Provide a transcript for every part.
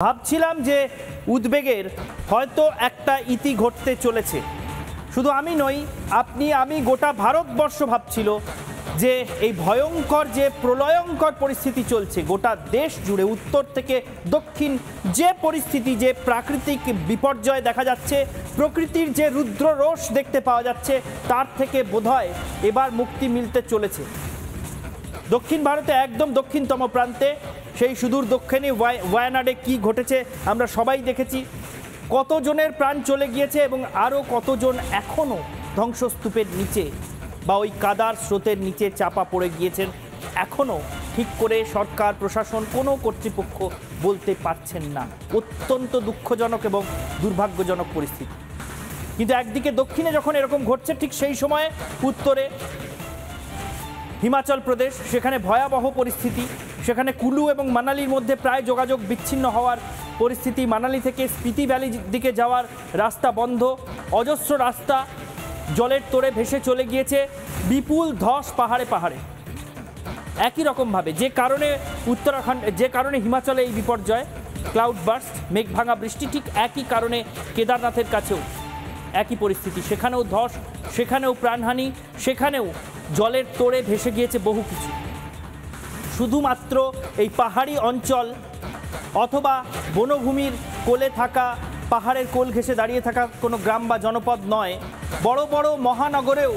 ভাবছিলাম যে উদ্বেগের হয়তো একটা ইতি ঘটতে চলেছে। শুধু আমি নই, আপনি আমি গোটা ভারতবর্ষ ভাবছিল যে এই ভয়ঙ্কর যে প্রলয়ঙ্কর পরিস্থিতি চলছে গোটা দেশ জুড়ে, উত্তর থেকে দক্ষিণ যে পরিস্থিতি, যে প্রাকৃতিক বিপর্যয় দেখা যাচ্ছে, প্রকৃতির যে রুদ্র রোষ দেখতে পাওয়া যাচ্ছে, তার থেকে বোধহয় এবার মুক্তি মিলতে চলেছে। দক্ষিণ ভারতে একদম দক্ষিণতম প্রান্তে, সেই সুদূর দক্ষিণে ওয়ায়ানাডে কি ঘটেছে আমরা সবাই দেখেছি। কতজনের প্রাণ চলে গিয়েছে এবং আরও কতজন এখনও ধ্বংসস্তূপের নিচে বা ওই কাদার স্রোতের নিচে চাপা পড়ে গিয়েছেন, এখনও ঠিক করে সরকার প্রশাসন কোনো কর্তৃপক্ষ বলতে পারছেন না। অত্যন্ত দুঃখজনক এবং দুর্ভাগ্যজনক পরিস্থিতি। কিন্তু একদিকে দক্ষিণে যখন এরকম ঘটছে, ঠিক সেই সময়ে উত্তরে হিমাচল প্রদেশ, সেখানে ভয়াবহ পরিস্থিতি। সেখানে কুলু এবং মানালির মধ্যে প্রায় যোগাযোগ বিচ্ছিন্ন হওয়ার পরিস্থিতি। মানালি থেকে স্পিতি ভ্যালির দিকে যাওয়ার রাস্তা বন্ধ, অজস্র রাস্তা জলের তোড়ে ভেসে চলে গিয়েছে, বিপুল ধস পাহাড়ে পাহাড়ে। একই রকমভাবে যে কারণে উত্তরাখণ্ড, যে কারণে হিমাচলে এই বিপর্যয়, ক্লাউড বার্স্ট, মেঘ ভাঙা বৃষ্টি, ঠিক একই কারণে কেদারনাথের কাছেও একই পরিস্থিতি। সেখানেও ধস, সেখানেও প্রাণহানি, সেখানেও জলের তোড়ে ভেসে গিয়েছে বহু কিছু। শুধুমাত্র এই পাহাড়ি অঞ্চল অথবা বনভূমির কোলে থাকা, পাহাড়ের কোল ঘেঁষে দাঁড়িয়ে থাকা কোনো গ্রাম বা জনপদ নয়, বড় বড় মহানগরেও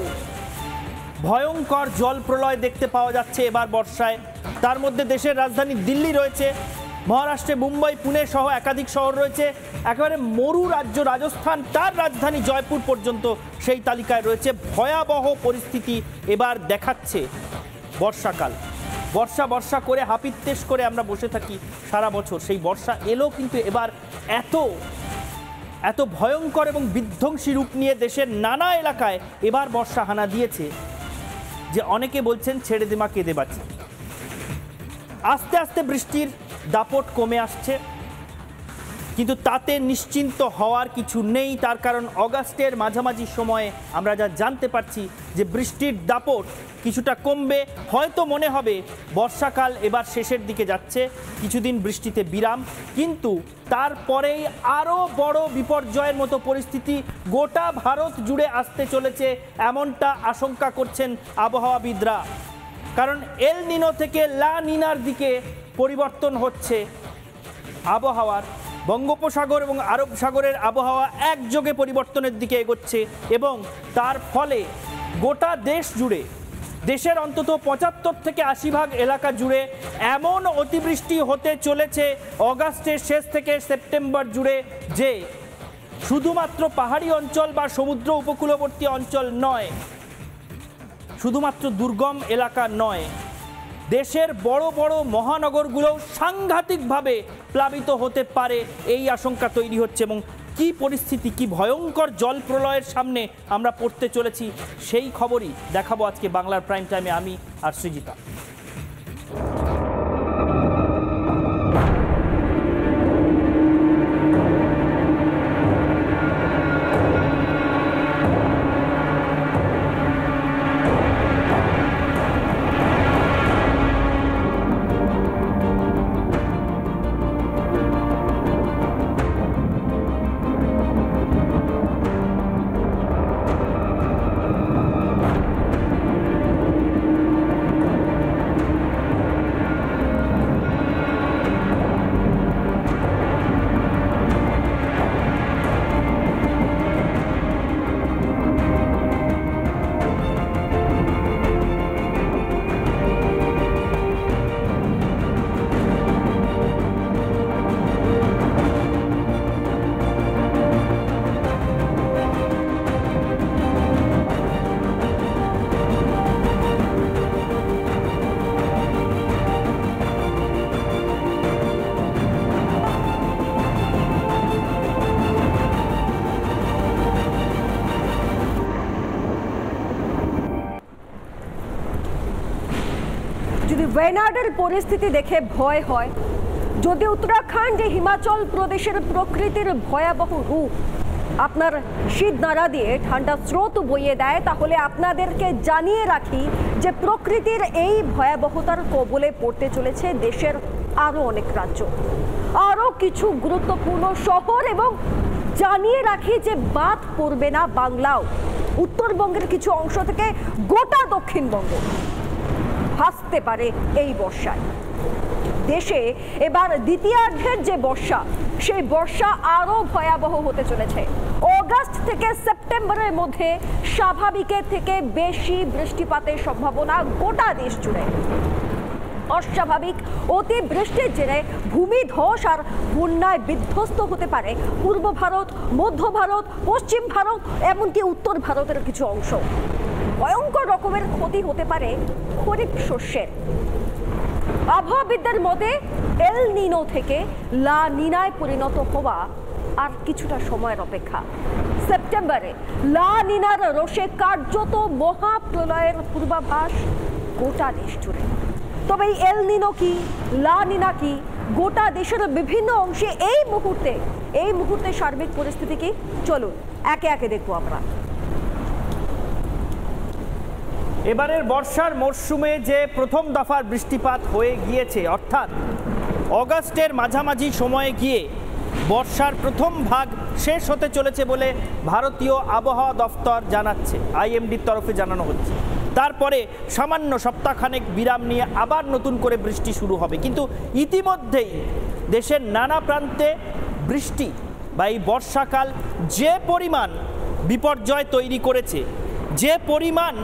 ভয়ঙ্কর জল প্রলয় দেখতে পাওয়া যাচ্ছে এবার বর্ষায়। তার মধ্যে দেশের রাজধানী দিল্লি রয়েছে, মহারাষ্ট্রে মুম্বাই, পুনে সহ একাধিক শহর রয়েছে। একেবারে মরু রাজ্য রাজস্থান, তার রাজধানী জয়পুর পর্যন্ত সেই তালিকায় রয়েছে। ভয়াবহ পরিস্থিতি এবার দেখাচ্ছে বর্ষাকাল। বর্ষা করে হাপিত্তেশ করে আমরা বসে থাকি সারা বছর, সেই বর্ষা এলো, কিন্তু এবার এত ভয়ঙ্কর এবং বিধ্বংসী রূপ নিয়ে দেশের নানা এলাকায় এবার বর্ষা হানা দিয়েছে যে অনেকে বলছেন ছেড়ে দেমা কেঁদে বাঁচি। আস্তে আস্তে বৃষ্টির দাপট কমে আসছে, কিন্তু তাতে নিশ্চিন্ত হওয়ার কিছু নেই। তার কারণ অগাস্টের মাঝামাঝি সময়ে আমরা যা জানতে পারছি যে বৃষ্টির দাপট কিছুটা কমবে। হয়তো মনে হবে বর্ষাকাল এবার শেষের দিকে যাচ্ছে, কিছুদিন বৃষ্টিতে বিরাম, কিন্তু তারপরেই আরও বড় বিপর্যয়ের মতো পরিস্থিতি গোটা ভারত জুড়ে আসতে চলেছে, এমনটা আশঙ্কা করছেন আবহাওয়াবিদরা। কারণ এল নিনো থেকে লা নিনার দিকে পরিবর্তন হচ্ছে আবহাওয়ার। বঙ্গোপসাগর এবং আরব সাগরের আবহাওয়া একযোগে পরিবর্তনের দিকে এগোচ্ছে এবং তার ফলে গোটা দেশ জুড়ে, দেশের অন্তত 75 থেকে 80% এলাকা জুড়ে এমন অতিবৃষ্টি হতে চলেছে অগাস্টের শেষ থেকে সেপ্টেম্বর জুড়ে, যে শুধুমাত্র পাহাড়ি অঞ্চল বা সমুদ্র উপকূলবর্তী অঞ্চল নয়, শুধুমাত্র দুর্গম এলাকা নয়, দেশের বড় বড় মহানগরগুলোও সাংঘাতিকভাবে প্লাবিত হতে পারে, এই আশঙ্কা তৈরি হচ্ছে। এবং কি পরিস্থিতি, কি ভয়ঙ্কর জল প্রলয়ের সামনে আমরা পড়তে চলেছি, সেই খবরই দেখাবো আজকে বাংলার প্রাইম টাইমে আমি আর সৃজিতা। যদি ওয়ায়ানাডের পরিস্থিতি দেখে ভয় হয়, যদি উত্তরাখণ্ড, হিমাচল প্রদেশের প্রকৃতির ভয়াবহ রূপ আপনার শীত নাড়া দিয়ে ঠান্ডা স্রোত বইয়ে দেয়, তাহলে আপনাদেরকে জানিয়ে রাখি যে প্রকৃতির এই ভয়াবহতার কবলে পড়তে চলেছে দেশের আরও অনেক রাজ্য। আরও কিছু গুরুত্বপূর্ণ শহর, এবং জানিয়ে রাখি যে বাদ পড়বে না বাংলাও। উত্তরবঙ্গের কিছু অংশ থেকে গোটা দক্ষিণবঙ্গ ভাসতে পারে এই বর্ষায়। দেশে এবার দ্বিতীয়ার্ধের যে বর্ষা, সেই বর্ষা আরো ভয়াবহ হতে চলেছে। অগাস্ট থেকে সেপ্টেম্বরের মধ্যে স্বাভাবিকের থেকে বেশি বৃষ্টিপাতের সম্ভাবনা গোটা দেশ জুড়ে। অস্বাভাবিক অতি বৃষ্টির জেরে ভূমিধস আর বন্যায় বিধ্বস্ত হতে পারে পূর্ব ভারত, মধ্য ভারত, পশ্চিম ভারত, এমনকি উত্তর ভারতের কিছু অংশ। ভয়ঙ্কর রকমের ক্ষতি হতে পারে খরিফ শস্যের। আবহাওয়াবিদদের মতে এল নিনো থেকে লা নিনায় পরিণত হওয়া আর কিছুটা সময়ের অপেক্ষা। সেপ্টেম্বরে লা নিনার রোষে কার্যত মহাপ্রলয়ের পূর্বাভাস গোটা দেশ জুড়ে। তবে এই এল নিনো কি, লা নিনা কি, গোটা দেশের বিভিন্ন অংশে এই মুহূর্তে সার্বিক পরিস্থিতি কি, চলুন একে একে দেখবো আমরা। এবারের বর্ষার মরশুমে যে প্রথম দফার বৃষ্টিপাত হয়ে গিয়েছে, অর্থাৎ অগাস্টের মাঝামাঝি সময়ে গিয়ে বর্ষার প্রথম ভাগ শেষ হতে চলেছে বলে ভারতীয় আবহাওয়া দফতর জানাচ্ছে, আইএমডির তরফে জানানো হচ্ছে। তারপরে সামান্য সপ্তাহখানেক বিরাম নিয়ে আবার নতুন করে বৃষ্টি শুরু হবে। কিন্তু ইতিমধ্যেই দেশের নানা প্রান্তে বৃষ্টি বা এই বর্ষাকাল যে পরিমাণ বিপর্যয় তৈরি করেছে, যে পরিমাণ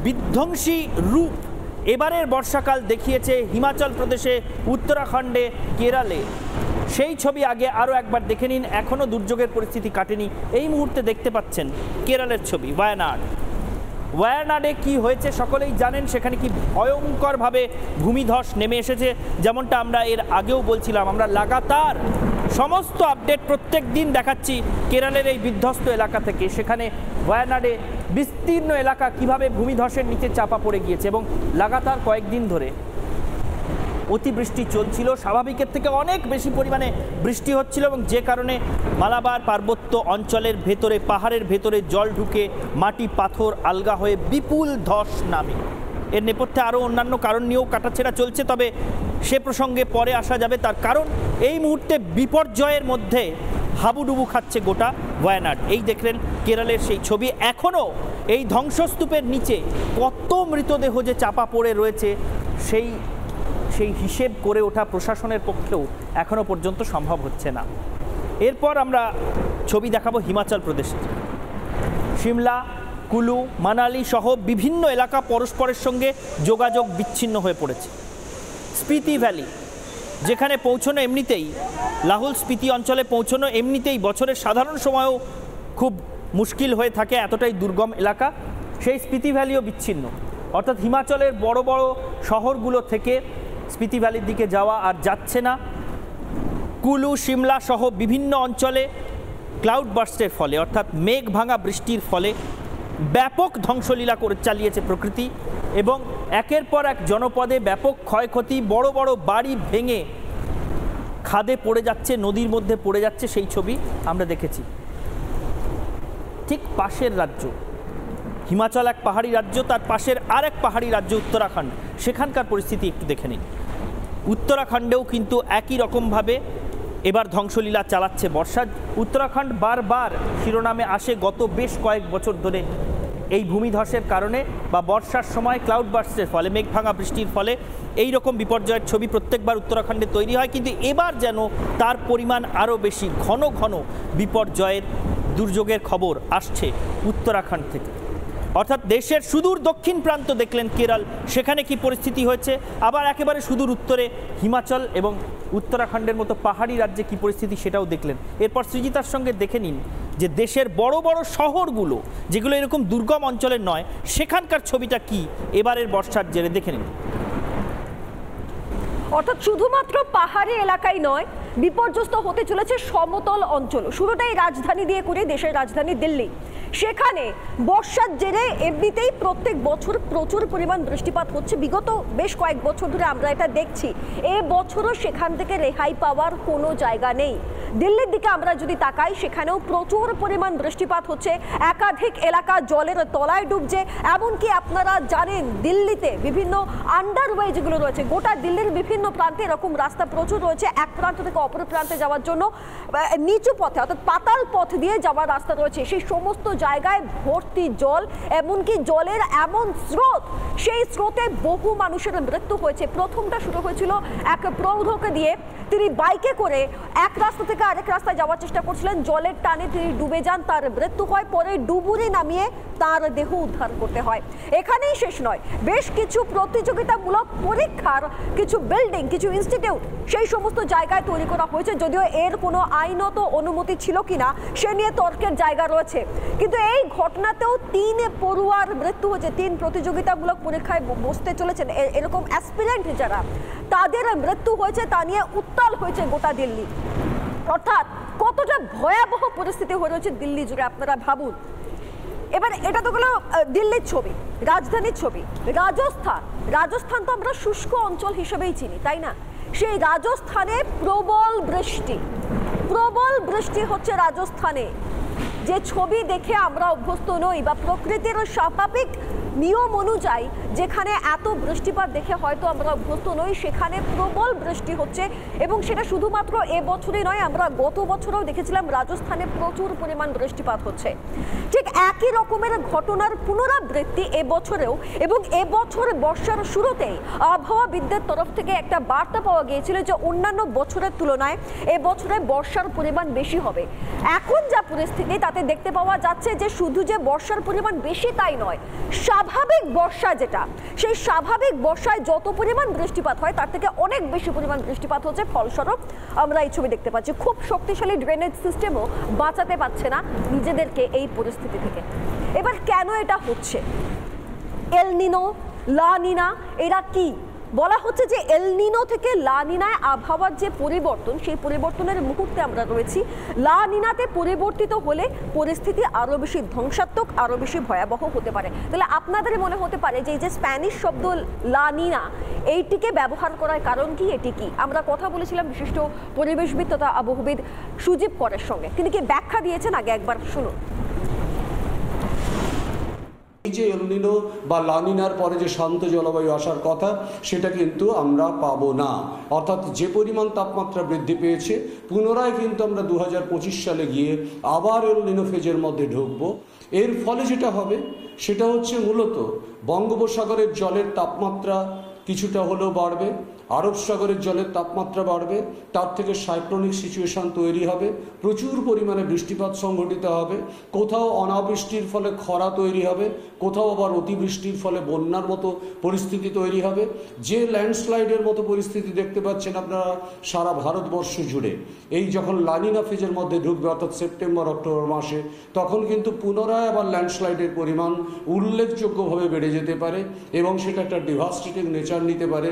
বিধ্বংসী রূপ এবারের বর্ষাকাল দেখিয়েছে হিমাচল প্রদেশে, উত্তরাখণ্ডে, কেরালে, সেই ছবি আগে আরও একবার দেখে নিন। এখনও দুর্যোগের পরিস্থিতি কাটেনি। এই মুহূর্তে দেখতে পাচ্ছেন কেরালের ছবি, ওয়ায়ানাডে কি হয়েছে সকলেই জানেন। সেখানে কি ভয়ঙ্করভাবে ভূমিধস নেমে এসেছে। যেমনটা আমরা এর আগেও বলছিলাম, আমরা লাগাতার সমস্ত আপডেট প্রত্যেক দিন দেখাচ্ছি কেরালের এই বিধ্বস্ত এলাকা থেকে। সেখানে ওয়ায়ানাডে বিস্তীর্ণ এলাকা কিভাবে ভূমিধসের নিচে চাপা পড়ে গিয়েছে, এবং লাগাতার কয়েকদিন ধরে অতিবৃষ্টি চলছিল। স্বাভাবিকের থেকে অনেক বেশি পরিমাণে বৃষ্টি হচ্ছিল, এবং যে কারণে মালাবার পার্বত্য অঞ্চলের ভেতরে, পাহাড়ের ভেতরে জল ঢুকে মাটি পাথর আলগা হয়ে বিপুল ধস নামে। এর নেপথ্যে আরও অন্যান্য কারণ নিয়েও কাটাছেড়া চলছে, তবে সে প্রসঙ্গে পরে আসা যাবে। তার কারণ এই মুহূর্তে বিপর্যয়ের মধ্যে হাবুডুবু খাচ্ছে গোটা ওয়ায়ানাড। এই দেখলেন কেরলের সেই ছবি। এখনও এই ধ্বংসস্তূপের নিচে কত মৃতদেহ যে চাপা পড়ে রয়েছে, সেই হিসেব করে ওঠা প্রশাসনের পক্ষেও এখনও পর্যন্ত সম্ভব হচ্ছে না। এরপর আমরা ছবি দেখাবো হিমাচল প্রদেশের। সিমলা, কুলু, মানালি সহ বিভিন্ন এলাকা পরস্পরের সঙ্গে যোগাযোগ বিচ্ছিন্ন হয়ে পড়েছে। স্পিতি ভ্যালি, যেখানে পৌঁছানো এমনিতেই, লাহুল স্পিতি অঞ্চলে পৌঁছানো এমনিতেই বছরের সাধারণ সময়েও খুব মুশকিল হয়ে থাকে, এতটাই দুর্গম এলাকা। সেই স্পিতি ভ্যালিও বিচ্ছিন্ন, অর্থাৎ হিমাচলের বড় বড় শহরগুলো থেকে স্পিতি ভ্যালির দিকে যাওয়া আর যাচ্ছে না। কুলু, সিমলা সহ বিভিন্ন অঞ্চলে ক্লাউড বার্স্টের ফলে, অর্থাৎ মেঘ ভাঙা বৃষ্টির ফলে ব্যাপক ধ্বংসলীলা করে চালিয়েছে প্রকৃতি, এবং একের পর এক জনপদে ব্যাপক ক্ষয়ক্ষতি। বড় বড় বাড়ি ভেঙে খাদে পড়ে যাচ্ছে, নদীর মধ্যে পড়ে যাচ্ছে, সেই ছবি আমরা দেখেছি। ঠিক পাশের রাজ্য হিমাচল এক পাহাড়ি রাজ্য, তার পাশের আরেক পাহাড়ি রাজ্য উত্তরাখণ্ড, সেখানকার পরিস্থিতি একটু দেখে নিন। উত্তরাখণ্ডেও কিন্তু একই রকমভাবে এবার ধ্বংসলীলা চালাচ্ছে বর্ষা। উত্তরাখণ্ড বারবার শিরোনামে আসে গত বেশ কয়েক বছর ধরে এই ভূমিধসের কারণে বা বর্ষার সময় ক্লাউড বার্স্টের ফলে, মেঘ ভাঙা বৃষ্টির ফলে এই রকম বিপর্যয়ের ছবি প্রত্যেকবার উত্তরাখণ্ডে তৈরি হয়। কিন্তু এবার যেন তার পরিমাণ আরও বেশি, ঘন ঘন বিপর্যয়ের, দুর্যোগের খবর আসছে উত্তরাখণ্ড থেকে। অর্থাৎ দেশের সুদূর দক্ষিণ প্রান্ত দেখলেন কেরল, সেখানে কি পরিস্থিতি হয়েছে, আবার একেবারে সুদূর উত্তরে হিমাচল এবং উত্তরাখণ্ডের মতো পাহাড়ি রাজ্যে কি পরিস্থিতি সেটাও দেখলেন। এরপর সৃজিতার সঙ্গে দেখে নিন যে দেশের বড় বড় শহরগুলো, যেগুলো এরকম দুর্গম অঞ্চলের নয়, সেখানকার ছবিটা কি এবারের বর্ষার জেরে দেখে নিন। অর্থাৎ শুধুমাত্র পাহাড়ি এলাকায় নয়, বিপর্যস্ত হতে চলেছে সমতল অঞ্চল। শুরুটাই রাজধানী দিয়ে করে, দেশের রাজধানী দিল্লি। সেখানে বর্ষার জেরে এমনিতেই প্রত্যেক বছর প্রচুর পরিমাণ বৃষ্টিপাত হচ্ছে, বিগত বেশ কয়েক বছর ধরে আমরা এটা দেখছি। এ বছরও সেখান থেকে রেহাই পাওয়ার কোনো জায়গা নেই। দিল্লির দিকে আমরা যদি তাকাই সেখানেও প্রচুর পরিমাণ বৃষ্টিপাত হচ্ছে, একাধিক এলাকা জলের তলায় ডুবছে। এমনকি আপনারা জানেন দিল্লিতে বিভিন্ন আন্ডারওয়ে যেগুলো রয়েছে, গোটা দিল্লির বিভিন্ন প্রান্তে এরকম রাস্তা প্রচুর রয়েছে, এক প্রান্ত থেকে অপর প্রান্তে যাওয়ার জন্য নিচু পথে অর্থাৎ পাতাল পথ দিয়ে যাওয়ার রাস্তা রয়েছে, সেই সমস্ত জায়গায় ভর্তি জল। এমনকি জলের এমন স্রোত, সেই স্রোতে বহু মানুষের মৃত্যু হয়েছে। প্রথমটা শুরু হয়েছিল এক প্রৌঢ়কে দিয়ে, তিনি বাইকে করে এক রাস্তা থেকে আরেক রাস্তায় যাওয়ার চেষ্টা করছিলেন, জলের টানে তিনি ডুবে যান, তার মৃত্যু হয়। পরে ডুবুরি নামিয়ে তার দেহ উদ্ধার করতে হয়। এখানেই শেষ নয়, বেশ কিছু প্রতিযোগিতামূলক পরীক্ষার কিছু বিল্ডিং, কিছু ইনস্টিটিউট সেই সমস্ত জায়গায় তৈরি করা হয়েছে, যদিও এর কোনো আইনত অনুমতি ছিল কিনা সে নিয়ে তর্কের জায়গা রয়েছে। কিন্তু এই ঘটনাতেও 3 পড়ুয়ার মৃত্যু হয়েছে, 3 প্রতিযোগিতামূলক পরীক্ষায় বসতে চলেছেন এরকম অ্যাসপিরেন্ট যারা, তাদের মৃত্যু হয়েছে। তা নিয়ে উত্তাল হয়েছে গোটা দিল্লি। অর্থাৎ কতটা ভয়াবহ পরিস্থিতি হয়ে রয়েছে দিল্লি জুড়ে, আপনারা ভাবুন। এবার এটা তো গেল দিল্লির ছবি, রাজধানীর ছবি। রাজস্থান তো আমরা শুষ্ক অঞ্চল হিসেবেই চিনি, তাই না? সেই রাজস্থানে প্রবল বৃষ্টি হচ্ছে রাজস্থানে, যে ছবি দেখে আমরা অভ্যস্ত নই, বা প্রকৃতির স্বাভাবিক নিয়ম অনুযায়ী যেখানে এত বৃষ্টিপাত দেখে হয়তো আমরা অভ্যস্ত নই, সেখানে প্রবল বৃষ্টি হচ্ছে। এবং সেটা শুধুমাত্র এবছরই নয়, আমরা গত বছরেও দেখেছিলাম রাজস্থানে প্রচুর পরিমাণ বৃষ্টিপাত হচ্ছে। ঠিক একই রকমের ঘটনার পুনরাবৃত্তি এবছরেও। এবং এবছর বর্ষার শুরুতেই আবহাওয়াবিদদের তরফ থেকে একটা বার্তা পাওয়া গিয়েছিল যে অন্যান্য বছরের তুলনায় এবছরে বর্ষার পরিমাণ বেশি হবে। এখন যা পরিস্থিতি তাতে দেখতে পাওয়া যাচ্ছে যে শুধু যে বর্ষার পরিমাণ বেশি তাই নয়, স্বাভাবিক বর্ষা যেটা, সেই স্বাভাবিক বর্ষায় যত পরিমাণ বৃষ্টিপাত হয় তার থেকে অনেক বেশি পরিমাণ বৃষ্টিপাত হচ্ছে। ফলস্বরূপ আমরা এই ছবি দেখতে পাচ্ছি, খুব শক্তিশালী ড্রেনেজ সিস্টেমও বাঁচাতে পারছে না নিজেদেরকে এই পরিস্থিতি থেকে। এবার কেন এটা হচ্ছে? এল নিনো, লা নিনা, এরা কি? বলা হচ্ছে যে এল নিনো থেকে লা নিনায় আবহাওয়ার যে পরিবর্তন, সেই পরিবর্তনের মুহূর্তে আমরা রয়েছি। লা নিনাতে পরিবর্তিত হলে পরিস্থিতি আরো বেশি ধ্বংসাত্মক, আরো বেশি ভয়াবহ হতে পারে। তাহলে আপনাদের মনে হতে পারে যে এই যে স্প্যানিশ শব্দ লা নিনা, এইটিকে ব্যবহার করার কারণ কি, এটি কি? আমরা কথা বলেছিলাম বিশিষ্ট পরিবেশবিদ তথা আবহবিদ সুজিব করের সঙ্গে, তিনি কি ব্যাখ্যা দিয়েছেন, আগে একবার শুনুন। এই যে এল নিনো বা লা নিনার পরে যে শান্ত জলবায়ু আসার কথা, সেটা কিন্তু আমরা পাবো না। অর্থাৎ যে পরিমাণ তাপমাত্রা বৃদ্ধি পেয়েছে, পুনরায় কিন্তু আমরা 2025 সালে গিয়ে আবার এল নিনো ফেজের মধ্যে ঢুকবো। এর ফলে যেটা হবে সেটা হচ্ছে মূলত বঙ্গোপসাগরের জলের তাপমাত্রা কিছুটা হলেও বাড়বে, আরব সাগরের জলের তাপমাত্রা বাড়বে, তার থেকে সাইক্লোনিক সিচুয়েশন তৈরি হবে, প্রচুর পরিমাণে বৃষ্টিপাত সংঘটিত হবে, কোথাও অনাবৃষ্টির ফলে খরা তৈরি হবে, কোথাও আবার অতিবৃষ্টির ফলে বন্যার মতো পরিস্থিতি তৈরি হবে। যে ল্যান্ডস্লাইডের মতো পরিস্থিতি দেখতে পাচ্ছেন আপনারা সারা ভারতবর্ষ জুড়ে, এই যখন লা নিনা ফেজের মধ্যে ঢুকবে অর্থাৎ সেপ্টেম্বর অক্টোবর মাসে, তখন কিন্তু পুনরায় আবার ল্যান্ডস্লাইডের পরিমাণ উল্লেখযোগ্যভাবে বেড়ে যেতে পারে এবং সেটা একটা ডিভাস্টেটিং নেচার নিতে পারে।